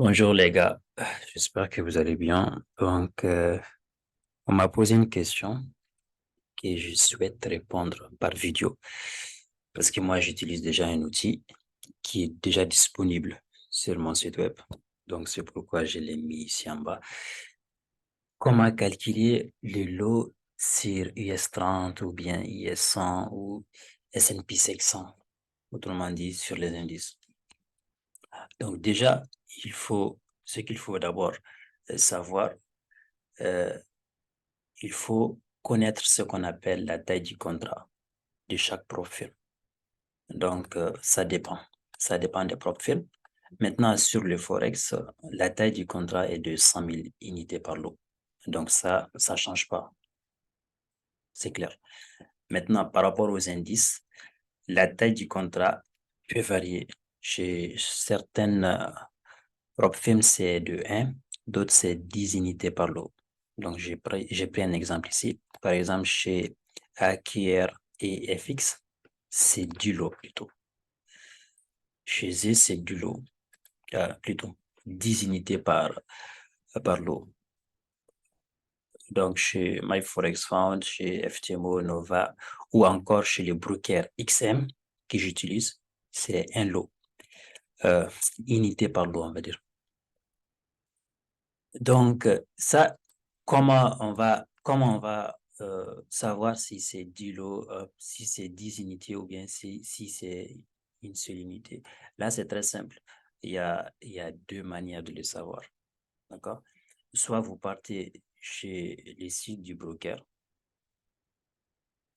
Bonjour les gars, j'espère que vous allez bien. On m'a posé une question que je souhaite répondre par vidéo parce que moi, j'utilise déjà un outil qui est déjà disponible sur mon site web. Donc, c'est pourquoi je l'ai mis ici en bas. Comment calculer le lot sur US30 ou bien US100 ou S&P 500, autrement dit, sur les indices. Donc, déjà, ce qu'il faut d'abord savoir, euh, il faut connaître ce qu'on appelle la taille du contrat de chaque profil. Donc, ça dépend. Ça dépend des profils. Maintenant, sur le Forex, la taille du contrat est de 100 000 unités par lot. Donc, ça change pas. C'est clair. Maintenant, par rapport aux indices, la taille du contrat peut varier. Chez certaines profils, c'est de 1, d'autres, c'est 10 unités par lot. Donc, j'ai pris un exemple ici. Par exemple, chez AQR et FX, c'est du lot plutôt. Chez eux, c'est du lot, plutôt 10 unités par lot. Donc, chez MyForexFound, chez FTMO, Nova, ou encore chez les brokers XM que j'utilise, c'est un lot, euh, unité par lot, on va dire. Donc, ça, comment on va savoir si c'est 10 lots, si c'est 10 unités ou bien si c'est une seule unité? Là, c'est très simple. Il y a deux manières de le savoir. D'accord? Soit vous partez chez les sites du broker,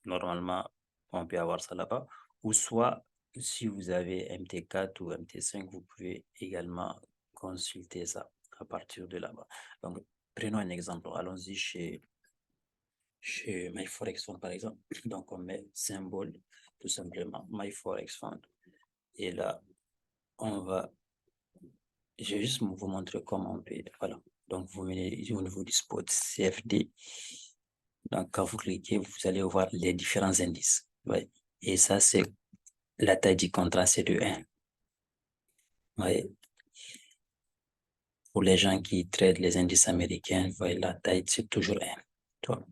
normalement, on peut avoir ça là-bas, ou soit si vous avez MT4 ou MT5, vous pouvez également consulter ça à partir de là-bas. Donc, prenons un exemple. Allons-y chez MyForexFund, par exemple. Donc, on met symbole, tout simplement, MyForexFund. Et là, on va, je vais juste vous montrer comment on peut. Voilà. Donc, vous venez au niveau du spot CFD. Donc, quand vous cliquez, vous allez voir les différents indices. Ouais. Et ça, c'est la taille du contrat, c'est de 1. Ouais. Pour les gens qui traitent les indices américains, ouais, la taille, c'est toujours 1. Toi.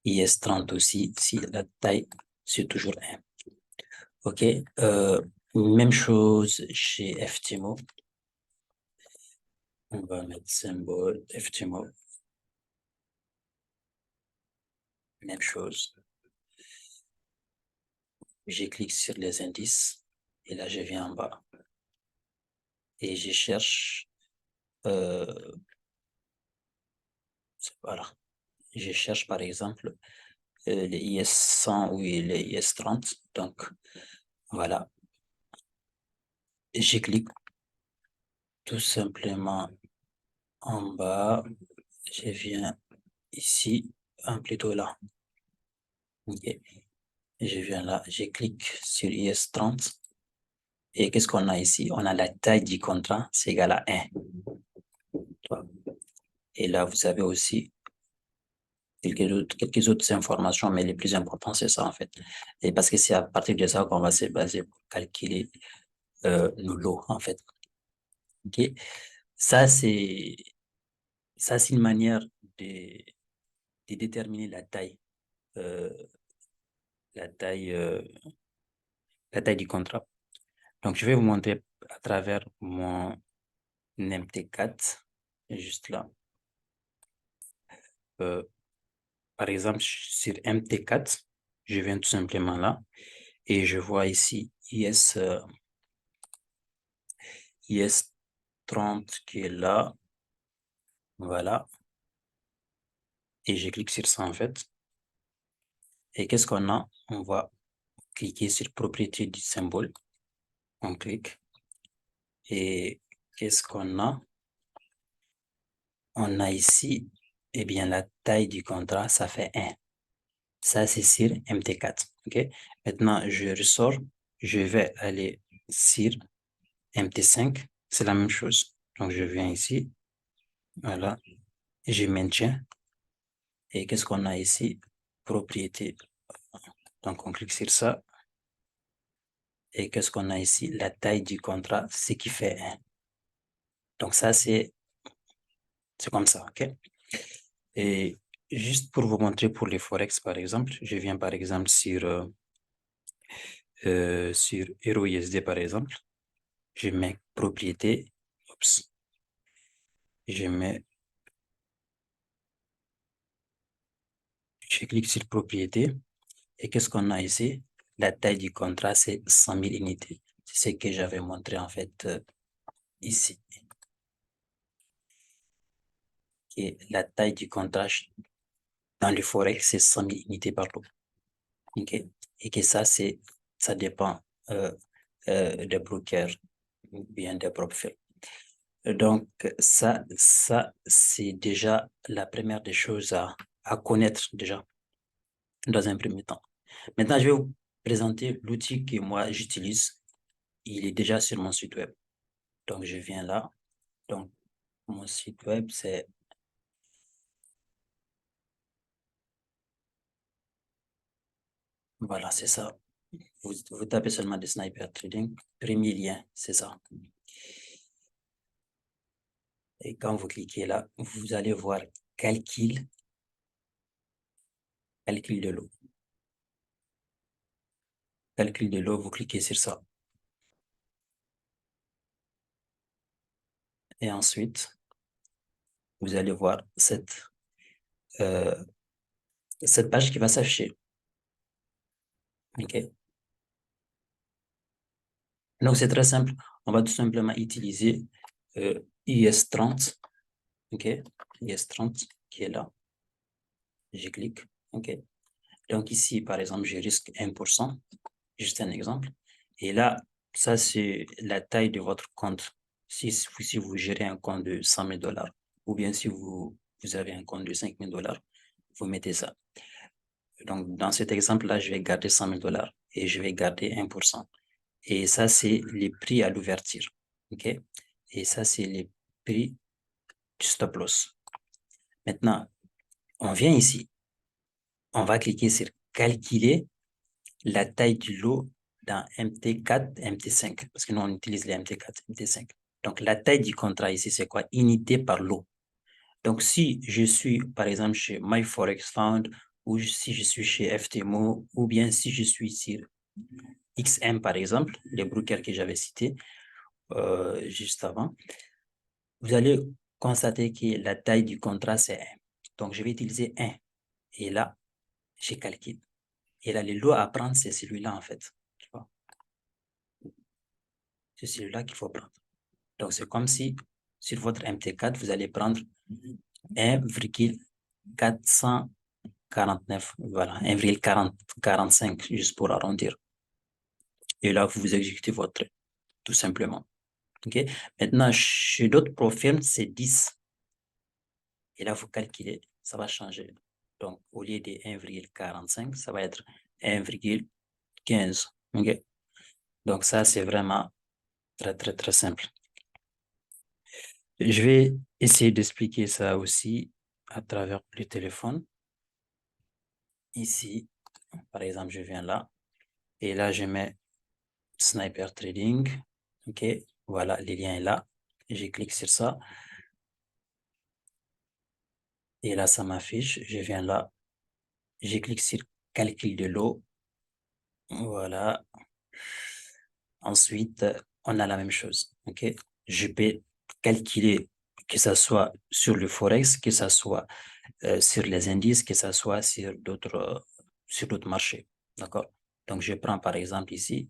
IS30 aussi, si la taille, c'est toujours 1. OK. Même chose chez FTMO. On va mettre symbole FTMO. Même chose. Je clique sur les indices et là, je viens en bas et je cherche, euh, voilà, je cherche par exemple les IS100 ou les IS30. Donc, voilà, je clique tout simplement en bas, je viens ici, plutôt là. OK. Je viens là, je clique sur IS30. Et qu'est-ce qu'on a ici? On a la taille du contrat, c'est égal à 1. Et là, vous avez aussi quelques autres informations, mais les plus importantes, c'est ça en fait. Et parce que c'est à partir de ça qu'on va se baser pour calculer nos lots en fait. OK? Ça, c'est c'est une manière de, de déterminer euh, la taille, euh, la taille du contrat. Donc, je vais vous montrer à travers mon MT4, juste là. Euh, Par exemple, sur MT4, je viens tout simplement là et je vois ici IS30 qui est là. Voilà. Et je clique sur ça en fait. Et qu'est-ce qu'on a? On va cliquer sur propriété du symbole. On clique. Et qu'est-ce qu'on a? On a ici, eh bien, la taille du contrat, ça fait 1. Ça, c'est sur MT4. OK? Maintenant, je ressors. Je vais aller sur MT5, c'est la même chose. Donc, je viens ici, voilà, je maintiens. Et qu'est-ce qu'on a ici? Propriété. Donc, on clique sur ça. Et qu'est-ce qu'on a ici? La taille du contrat, ce qui fait 1. Donc ça, c'est comme ça, OK? Et juste pour vous montrer pour les Forex, par exemple, je viens par exemple sur EURUSD, par exemple. Je mets propriété, oups, je mets, je clique sur propriété. Et qu'est-ce qu'on a ici? La taille du contrat, c'est 100 000 unités. C'est ce que j'avais montré en fait ici. Et la taille du contrat dans le Forex, c'est 100 000 unités par lot. Okay? Et que ça dépend des brokers ou bien des propres faits. Donc, ça c'est déjà la première des choses à connaître déjà dans un premier temps. Maintenant, je vais vous présenter l'outil que moi j'utilise. Il est déjà sur mon site web. Donc, je viens là. Donc, mon site web, c'est... Voilà, c'est ça. Vous tapez seulement de Sniper Trading. Premier lien, c'est ça. Et quand vous cliquez là, vous allez voir calcul de l'eau. Calcul de l'eau, vous cliquez sur ça. Et ensuite, vous allez voir euh, cette page qui va s'afficher. OK? Donc, c'est très simple. On va tout simplement utiliser IS30. OK? IS30 qui est là. Je clique. OK? Donc, ici, par exemple, je risque 1%. Juste un exemple. Et là, ça, c'est la taille de votre compte. Si vous gérez un compte de 100 000 dollars, ou bien si vous avez un compte de 5 000 dollars, vous mettez ça. Donc, dans cet exemple-là, je vais garder 100 000 dollars et je vais garder 1%. Et ça, c'est les prix à l'ouverture. OK? Et ça, c'est les prix du stop loss. Maintenant, on vient ici. On va cliquer sur calculer la taille du lot dans MT4, MT5, parce que nous, on utilise les MT4, MT5. Donc, la taille du contrat ici, c'est quoi? Unité par lot. Donc, si je suis, par exemple, chez MyForexFund, ou si je suis chez FTMO, ou bien si je suis sur XM, par exemple, les brokers que j'avais cités juste avant, vous allez constater que la taille du contrat, c'est 1. Donc, je vais utiliser 1. Et là, j'ai calculé. Et là, le lot à prendre, c'est celui-là, en fait. Tu vois? C'est celui-là qu'il faut prendre. Donc, c'est comme si sur votre MT4, vous allez prendre 1,449, voilà, 1,45 juste pour arrondir. Et là, vous exécutez votre trait, tout simplement. OK? Maintenant, chez d'autres profils, c'est 10. Et là, vous calculez, ça va changer. Donc, au lieu de 1,45, ça va être 1,15. OK? Donc, ça, c'est vraiment très, très, très simple. Je vais essayer d'expliquer ça aussi à travers le téléphone. Ici, par exemple, je viens là et là, je mets Sniper Trading. OK, voilà, le lien est là. Je clique sur ça et là, ça m'affiche. Je viens là, je clique sur calcul de l'eau. Voilà. Ensuite, on a la même chose. OK, je peux calculer que ça soit sur le Forex, que ça soit sur les indices, que ça soit sur d'autres marchés. D'accord? Donc, je prends par exemple ici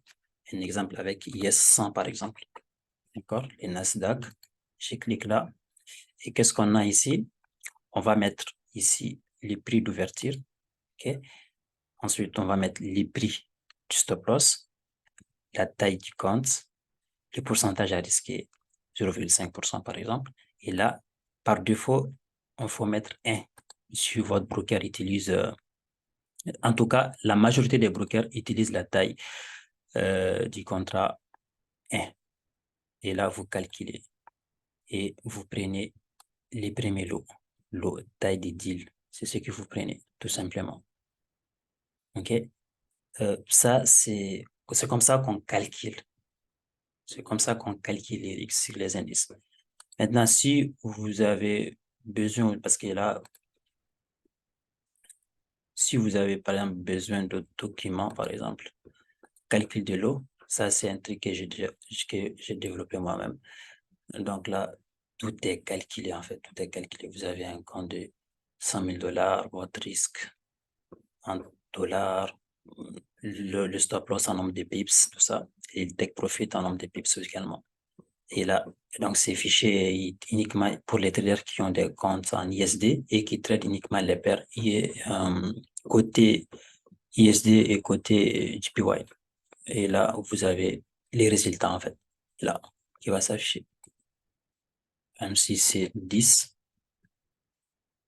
un exemple avec IS100 par exemple. D'accord? Les Nasdaq. Je clique là. Et qu'est-ce qu'on a ici? On va mettre ici les prix d'ouverture. OK? Ensuite, on va mettre les prix du stop loss, la taille du compte, le pourcentage à risquer, 0,5% par exemple. Et là, par défaut, il faut mettre 1 si votre broker utilise en tout cas, la majorité des brokers utilisent la taille du contrat 1. Et là, vous calculez et vous prenez les premiers lots, taille des deals. C'est ce que vous prenez, tout simplement. OK? Ça, c'est comme ça qu'on calcule. C'est comme ça qu'on calcule les risques sur les indices. Maintenant, si vous avez besoin, parce que là, si vous avez par exemple besoin de documents, par exemple, calcul de l'eau, ça c'est un truc que j'ai développé moi-même. Donc là, tout est calculé en fait, tout est calculé. Vous avez un compte de 100 000 $, votre risque en dollars, le stop loss en nombre de pips, tout ça, et le take profit en nombre de pips également. Et là, donc ces fichiers uniquement pour les traders qui ont des comptes en ISD et qui traitent uniquement les paires côté ISD et côté JPY. Et là, vous avez les résultats en fait, là, qui va s'afficher. Même si c'est 10,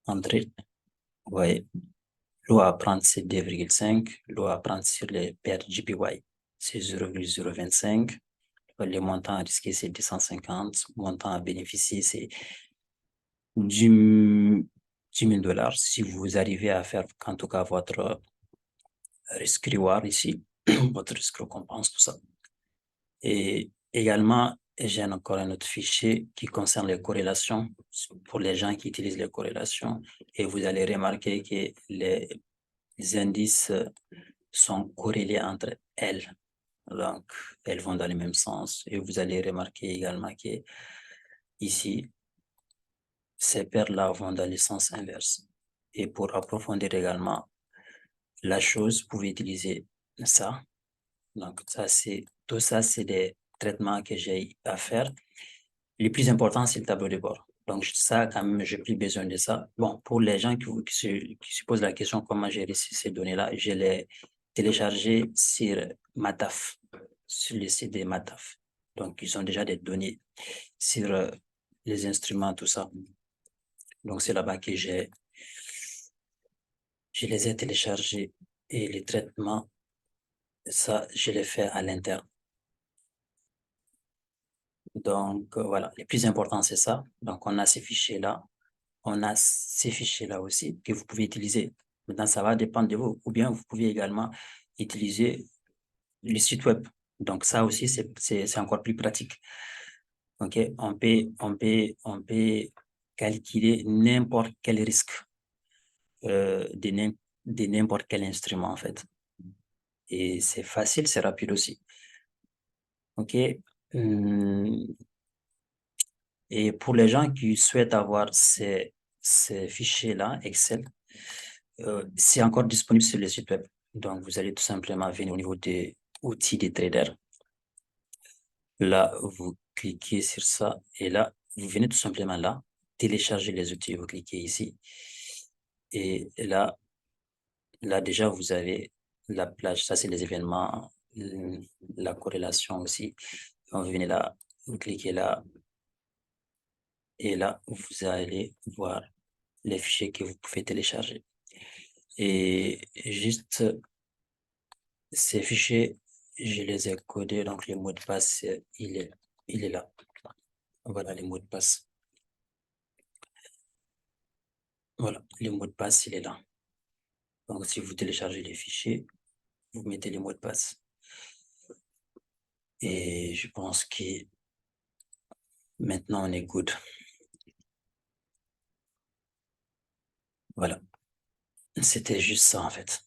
entrée, vous voyez, l'eau à prendre c'est 2,5, l'eau à prendre sur les paires JPY, c'est 0,025. Le montant à risquer, c'est 250. Le montant à bénéficier, c'est 10 000 $. Si vous arrivez à faire, en tout cas, votre risque reward ici, votre risque récompense, tout ça. Et également, j'ai encore un autre fichier qui concerne les corrélations pour les gens qui utilisent les corrélations. Et vous allez remarquer que les indices sont corrélés entre elles. Donc, elles vont dans le même sens. Et vous allez remarquer également que ici, ces paires-là vont dans le sens inverse. Et pour approfondir également la chose, vous pouvez utiliser ça. Donc, tout ça, c'est des traitements que j'ai à faire. Le plus important, c'est le tableau de bord. Donc, ça, quand même, j'ai plus besoin de ça. Bon, pour les gens qui se posent la question comment gérer ces données-là, je les téléchargé sur Mataf, sur le site de Mataf. Donc, ils ont déjà des données sur les instruments, tout ça. Donc, c'est là-bas que je les ai téléchargés et les traitements, ça, je les fais à l'interne. Donc, voilà, le plus important, c'est ça. Donc, on a ces fichiers-là. On a ces fichiers-là aussi que vous pouvez utiliser. Maintenant, ça va dépendre de vous. Ou bien, vous pouvez également utiliser le site web. Donc, ça aussi, c'est encore plus pratique. OK? On peut calculer n'importe quel risque de n'importe quel instrument, en fait. Et c'est facile, c'est rapide aussi. OK? Et pour les gens qui souhaitent avoir ces fichiers-là, Excel, c'est encore disponible sur le site web. Donc, vous allez tout simplement venir au niveau des outils des traders. Là, vous cliquez sur ça et là, vous venez tout simplement là, télécharger les outils, vous cliquez ici. Et là déjà, vous avez la plage, ça c'est les événements, la corrélation aussi. Donc, vous venez là, vous cliquez là et là, vous allez voir les fichiers que vous pouvez télécharger. Et juste ces fichiers, je les ai codés, donc le mot de passe, il est là. Voilà les mots de passe. Voilà, le mot de passe, il est là. Donc, si vous téléchargez les fichiers, vous mettez les mots de passe. Et je pense que maintenant, on est good. Voilà. C'était juste ça, en fait.